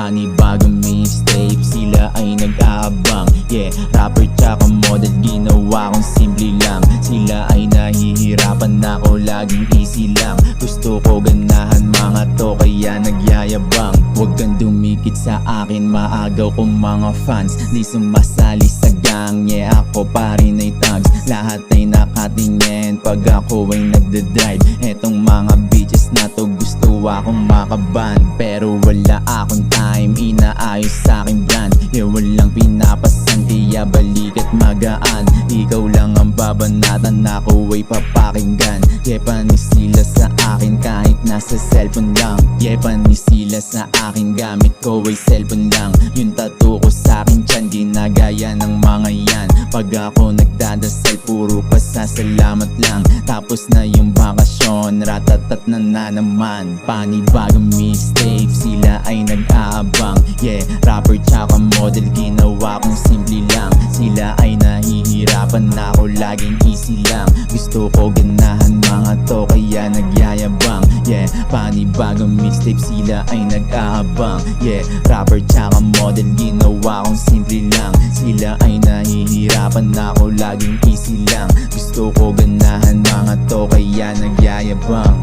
Panibagong mixtape, sila ay nag-aabang. Yeah, rapper tsaka model, ginawa kong simple lang. Sila ay nahihirapan, ako laging easy lang. Gusto ko ganahan mga to, kaya nagyayabang. Huwag kang dumikit sa akin, maagaw kong mga fans. Di sumasali sa gang, yeah ako pa rin ay thugs. Lahat ay nakatingin pag ako ay nagdadrive. Etong mga bitches na to gusto akong makaban, pero wala akong time, inaayos sa aking brand. Yeah, walang pinapasan, kaya balik at magaan. Ikaw lang ang babanatan, ako ay papakinggan. Yeah, panis sila sa akin kahit nasa cellphone lang. Yeah, panis sila sa akin, gamit ko ay cellphone lang. Yung tattoo ko sa akin tiyan, ginagaya ng mga yan. Pag ako nagdadasal, puro pasasalamat lang. Tapos na yung bakasyon, ratatat na naman. Panibagong mixtape, sila ay nag-aabang. Yeah, rapper tsaka model, ginawa kong simple lang. Sila ay nahihirapan, ako laging easy lang. Gusto ko ganahan mga to, kaya nagyayabang. Yeah, panibagong mixtape, sila ay nag-aabang. Yeah, rapper tsaka model, ginawa kong simple lang. Sila ay nahihirapan, ako laging easy lang. Gusto ko ganahan mga to, kaya nagyayabang.